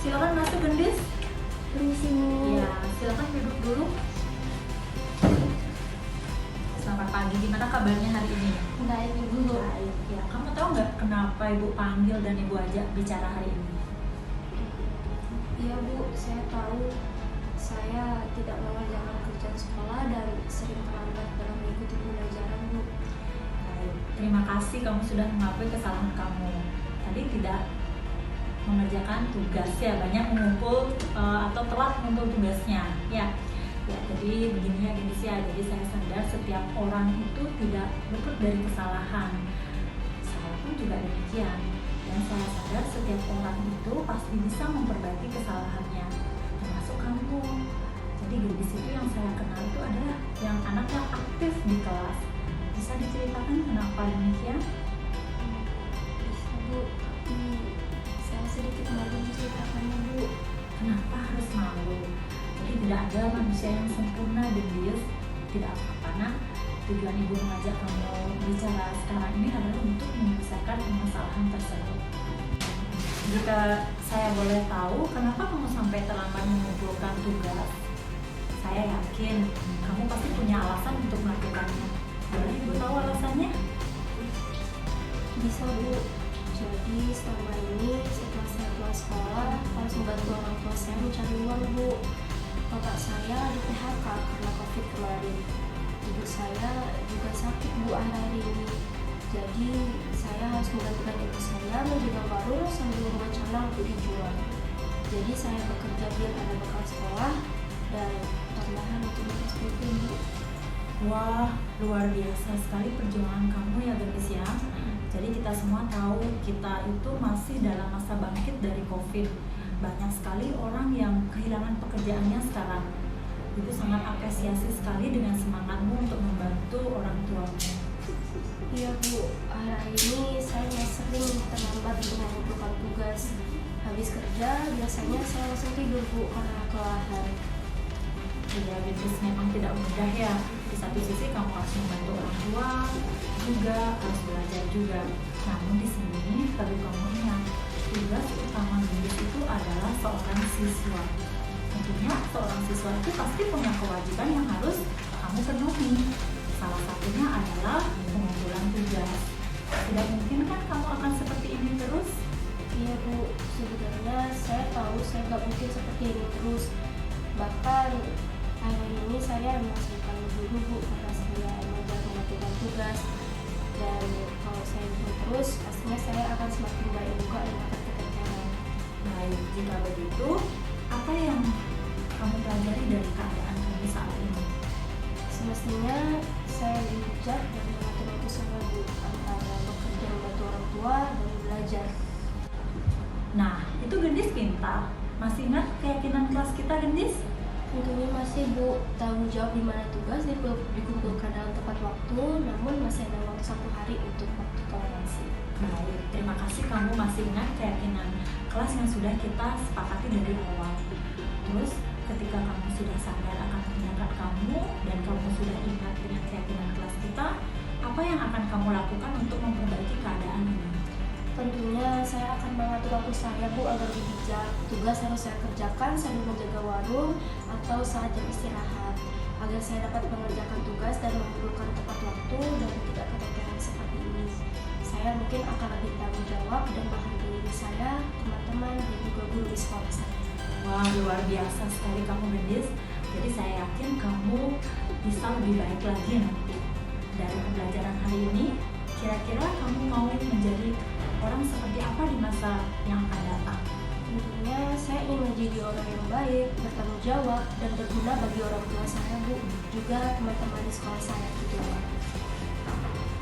Silakan masuk gendis. Permisi Bu. Ya, silakan duduk dulu. Selamat pagi, gimana kabarnya hari ini? Baik Ibu. Baik. Ya, kamu tahu nggak kenapa Ibu panggil dan Ibu ajak bicara hari ini? Iya Bu, saya tahu saya tidak mengerjakan kerjaan sekolah dan sering terlambat dalam mengikuti pembelajaran Bu. Baik. Terima kasih kamu sudah mengakui kesalahan kamu. Tadi tidak mengerjakan tugas ya, banyak mengumpul atau telat mengumpul tugasnya. Ya, jadi begini ya Gendis ya. Jadi saya sadar setiap orang itu tidak luput dari kesalahan. Saya pun juga demikian. Dan saya sadar setiap orang itu pasti bisa memperbaiki kesalahannya, termasuk kamu. Jadi Gendis itu yang saya kenal itu adalah yang anak yang aktif di kelas. Bisa diceritakan kenapa demikian? Bisa Bu, tapi saya sedikit malu menceritakannya Bu. Kenapa harus malu? Jadi tidak ada manusia yang sempurna Gendis. Tidak apa-apa nak. Tujuan ibu mengajak kamu bicara sekarang ini adalah untuk menyelesaikan permasalahan tersebut. Jika saya boleh tahu, kenapa kamu sampai terlambat mengumpulkan tugas? Saya yakin kamu pasti punya alasan untuk melakukannya. Boleh ibu tahu alasannya? Bisa Bu. Jadi selama ini setelah saya pulang sekolah harus membantu orang tua saya mencari uang Bu. Bapak saya di PHK karena COVID kemarin. Ibu saya juga sakit Bu akhir-akhir ini. Jadi saya harus menggantikan ibu saya menjaga warung sambil membuat celana untuk dijual. Jadi saya bekerja biar ada bekal sekolah dan tambahan untuk SPP Bu. Wah, luar biasa sekali perjuangan kamu ya Gendis ya. Jadi kita semua tahu kita itu masih dalam masa bangkit dari COVID. Banyak sekali orang yang kehilangan pekerjaannya sekarang. Ibu sangat apresiasi sekali dengan semangatmu untuk membantu orang tuamu. Iya Bu, akhir-akhir ini saya sering terlambat untuk mengumpulkan tugas. Habis kerja biasanya saya langsung tidur Bu karena kelelahan. Ya, bisnis memang tidak mudah ya. Di satu sisi kamu harus membantu orang tua, juga harus belajar juga. Namun di sini perlu kamu ingat, tugas utama Gendis itu adalah seorang siswa. Tentunya seorang siswa itu pasti punya kewajiban yang harus kamu penuhi. Salah satunya adalah pengumpulan tugas. Tidak mungkin kan kamu akan seperti ini terus? Iya Bu, sebenarnya saya tahu saya nggak mungkin seperti ini terus. Bahkan akhir ini saya emang sering guru Bu karena saya emang jarang melakukan tugas. Dan kalau saya begini terus, pastinya saya akan semakin baik juga dengan ketegangan. Baik, jika begitu, apa yang kamu pelajari dari keadaan kamu saat ini? Semestinya saya bijak dan mengatur waktu saya Bu antara bekerja membantu orang tua dan belajar. Nah, itu Gendis pintar. Masih ingat keyakinan kelas kita Gendis? Tentunya masih Bu, tanggung jawab di mana tugas dikumpulkan dalam tepat waktu, namun masih ada waktu 1 hari untuk waktu toleransi. Baik, terima kasih kamu masih ingat keyakinan kelas yang sudah kita sepakati dari awal. Terus, ketika kamu sudah sadar akan tindakan kamu dan kamu sudah ingat dengan keyakinan kelas kita, apa yang akan kamu lakukan untuk memperbaiki keadaan ini? Tentunya saya akan mengatur waktu saya Bu agar lebih bijak. Tugas harus saya kerjakan sambil menjaga warung atau saat jam istirahat agar saya dapat mengerjakan tugas dan mengumpulkan tepat waktu dan tidak keteteran seperti ini. Saya mungkin akan lebih tanggung jawab dan menghargai diri saya, teman-teman, dan juga guru di sekolah saya. Wah, luar biasa sekali kamu Gendis. Jadi saya yakin kamu bisa lebih baik lagi nanti. Dari pembelajaran hari ini, kira-kira kamu mau menjadi orang seperti apa di masa yang akan datang? Tentunya saya ingin menjadi orang yang baik, bertanggung jawab, dan berguna bagi orang tua saya Bu, juga teman-teman di sekolah saya juga.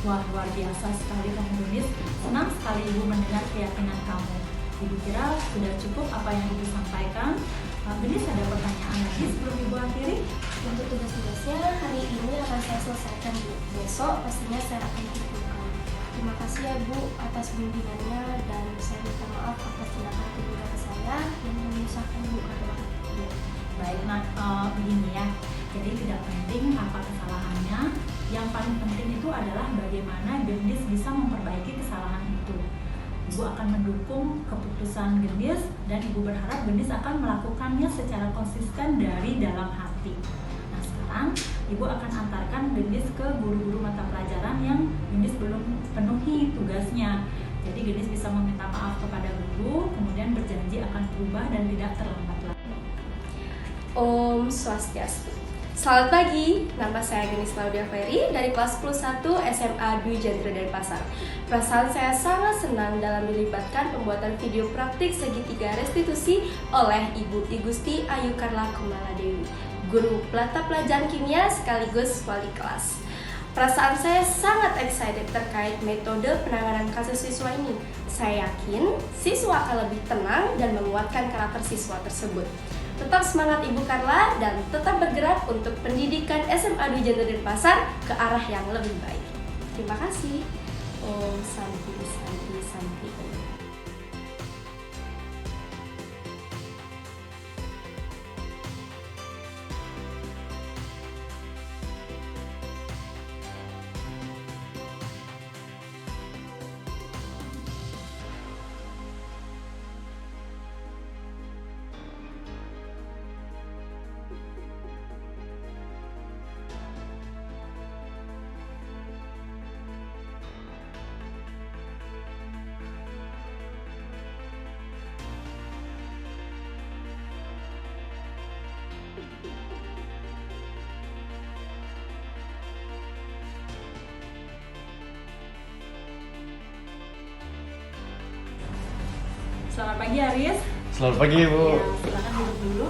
Wah, luar biasa sekali kamu Gendis. Senang sekali Ibu mendengar keyakinan kamu. Ibu kira sudah cukup apa yang Ibu sampaikan. Gendis ada pertanyaan lagi sebelum Ibu akhiri? Untuk tugas-tugasnya hari ini akan saya selesaikan Bu. Besok pastinya saya akan kumpulkan. Terima kasih ya Bu atas bimbingannya dan saya minta maaf atas tindakan kedua saya yang menyusahkan Bu adalah. Baik, begini ya. Jadi tidak penting apa kesalahannya. Yang paling penting itu adalah bagaimana Gendis bisa memperbaiki kesalahan itu. Ibu akan mendukung keputusan Gendis dan Ibu berharap Gendis akan melakukannya secara konsisten dari dalam hati. Nah, sekarang Ibu akan antarkan Gendis ke guru-guru mata pelajaran yang Gendis belum penuhi tugasnya. Jadi Gendis bisa meminta maaf kepada guru, kemudian berjanji akan berubah dan tidak terlambat lagi. Om Swastiastu. Selamat pagi, nama saya Gendis Claudia Ferry dari kelas 11 SMA Dwi Jantira Denpasar. Perasaan saya sangat senang dalam dilibatkan pembuatan video praktik segitiga restitusi oleh Ibu Igusti Ayu Karla Kumaladewi, guru mata pelajaran kimia sekaligus wali kelas. Perasaan saya sangat excited terkait metode penanganan kasus siswa ini. Saya yakin siswa akan lebih tenang dan menguatkan karakter siswa tersebut. Tetap semangat Ibu Karla dan tetap bergerak untuk pendidikan SMA Dwi Jantira Denpasar ke arah yang lebih baik. Terima kasih. Om Santi Santi Santi. Selamat pagi Aris. Selamat pagi Ibu. Ya, silakan duduk dulu.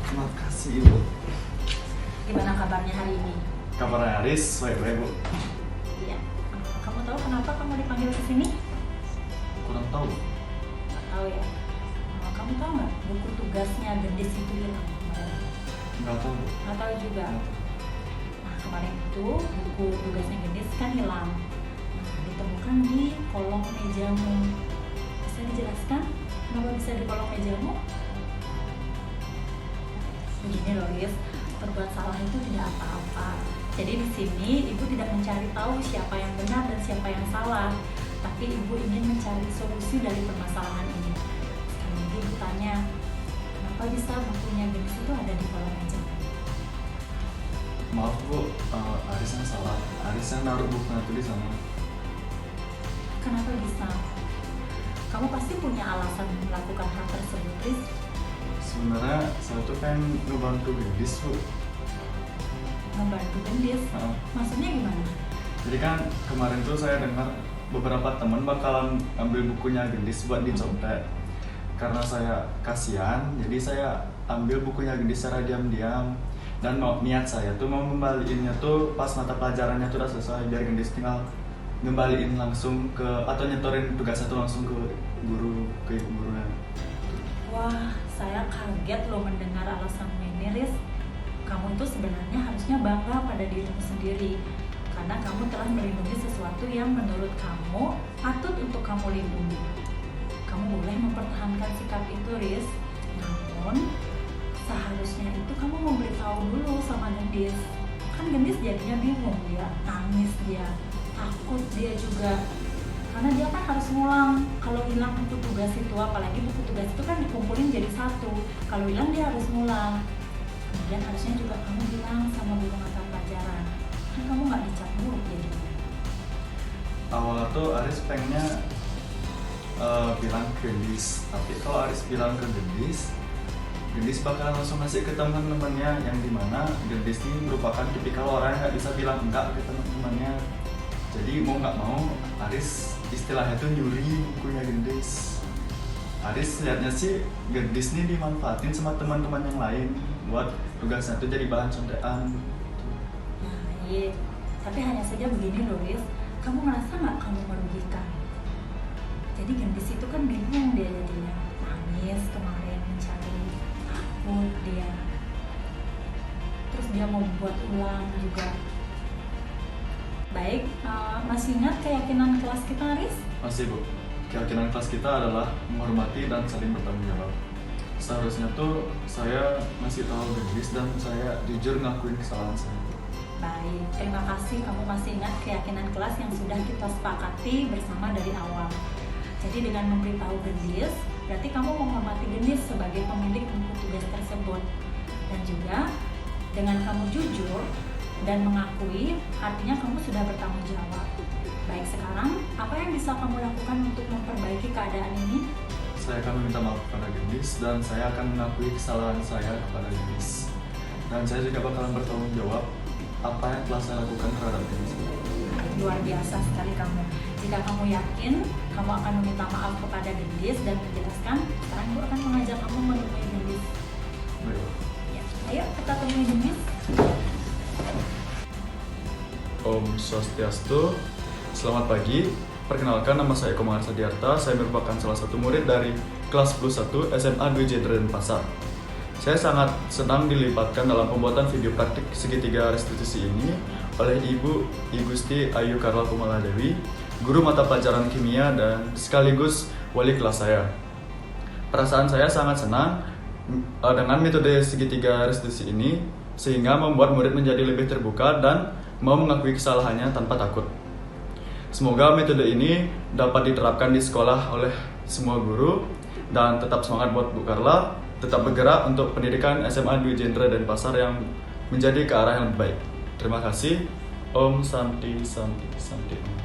Terima kasih Ibu. Gimana kabarnya hari ini? Kabarnya Aris, baik-baik Bu. Iya. Kamu tahu kenapa kamu dipanggil ke sini? Kurang tahu. Nggak tahu ya. Kamu tahu nggak buku tugasnya Gendis itu hilang kemarin? Nggak tahu Bu. Nggak tahu juga. Nah, kemarin itu buku tugasnya Gendis kan hilang. Nah, ditemukan di kolong mejamu. Bisa dijelaskan kenapa bisa di kolong mejamu? Begini loh, Riz, berbuat salah itu tidak apa-apa. Jadi di sini ibu tidak mencari tahu siapa yang benar dan siapa yang salah, tapi ibu ingin mencari solusi dari permasalahan ini. Sekarang lagi ibu tanya, kenapa bisa bukunya Gendis itu ada di kolong meja? Maaf Bu, Aris yang salah. Aris yang naruh bukunya itu di sana. Kenapa bisa? Kamu pasti punya alasan melakukan hal tersebut, Riz. Sebenarnya saya tuh pengen ngebantu Gendis Bu. Membantu Gendis? Maksudnya gimana? Jadi kan kemarin tuh saya dengar beberapa teman bakalan ambil bukunya Gendis buat dicontek. Karena saya kasihan, jadi saya ambil bukunya Gendis secara diam-diam. Dan niat saya tuh mau ngembaliinnya tuh pas mata pelajarannya tuh udah selesai, biar Gendis tinggal ngembaliin langsung ke atau nyetorin tugas itu langsung ke guru, ke ibu gurunya. Wah, saya kaget loh mendengar alasanmu ini, Riz. Kamu itu sebenarnya harusnya bangga pada dirimu sendiri karena kamu telah melindungi sesuatu yang menurut kamu patut untuk kamu lindungi. Kamu boleh mempertahankan sikap itu, Riz. Namun, seharusnya itu kamu memberitahu dulu sama Gendis. Kan Gendis jadinya bingung, dia nangis, dia takut dia juga karena dia kan harus ngulang. Kalau hilang buku tugas itu, apalagi buku tugas itu kan dikumpulin jadi satu, kalau hilang dia harus ngulang. Kemudian harusnya juga kamu bilang sama guru mata pelajaran, kan kamu nggak dicap buruk jadinya. Awalnya tuh Aris pengennya bilang ke Gendis, tapi kalau Aris bilang ke Gendis bakalan langsung ngasih ke teman-temannya, yang dimana Gendis ini merupakan tipikal orang yang nggak bisa bilang enggak ke teman-temannya. Jadi mau nggak mau Aris istilahnya tuh nyuri bukunya Gendis. Aris lihatnya sih Gendis ini dimanfaatin sama teman-teman yang lain buat tugasnya tuh jadi bahan contekan. Nah iya, tapi hanya saja begini loh, Riz, kamu ngerasa nggak kamu merugikan? Jadi Gendis itu kan bingung dia jadinya, nangis kemarin mencari, takut dia, terus dia mau buat ulang juga. Baik, masih ingat keyakinan kelas kita, Riz? Masih Bu, keyakinan kelas kita adalah menghormati dan saling bertanggung jawab. Seharusnya tuh saya ngasih tahu Gendis dan saya jujur ngakuin kesalahan saya. Baik, terima kasih kamu masih ingat keyakinan kelas yang sudah kita sepakati bersama dari awal. Jadi dengan memberitahu gendis, berarti kamu menghormati gendis sebagai pemilik untuk tugas tersebut. Dan juga dengan kamu jujur dan mengakui, artinya kamu sudah bertanggung jawab. Baik, sekarang apa yang bisa kamu lakukan untuk memperbaiki keadaan ini? Saya akan meminta maaf kepada gendis dan saya akan mengakui kesalahan saya kepada gendis. Dan saya juga bakalan bertanggung jawab apa yang telah saya lakukan terhadap gendis. Luar biasa sekali kamu. Jika kamu yakin kamu akan meminta maaf kepada gendis dan menjelaskan, sekarang Ibu akan mengajak kamu menemui gendis. Baik. Ya, ayo kita temui gendis. Om Swastiastu, selamat pagi. Perkenalkan, nama saya Eko Maharsa Diarta. Saya merupakan salah satu murid dari kelas 10 1 SMA 2 Jenderal Denpasar. Saya sangat senang dilibatkan dalam pembuatan video praktik segitiga restitusi ini oleh Ibu Igusti Ayu Karla Kumala Dewi, guru mata pelajaran kimia dan sekaligus wali kelas saya. Perasaan saya sangat senang dengan metode segitiga restitusi ini, sehingga membuat murid menjadi lebih terbuka dan mau mengakui kesalahannya tanpa takut. Semoga metode ini dapat diterapkan di sekolah oleh semua guru, dan tetap semangat buat Bu Karla, tetap bergerak untuk pendidikan SMA Dwi Jendra Denpasar yang menjadi ke arah yang lebih baik. Terima kasih. Om Santi Santi Santi.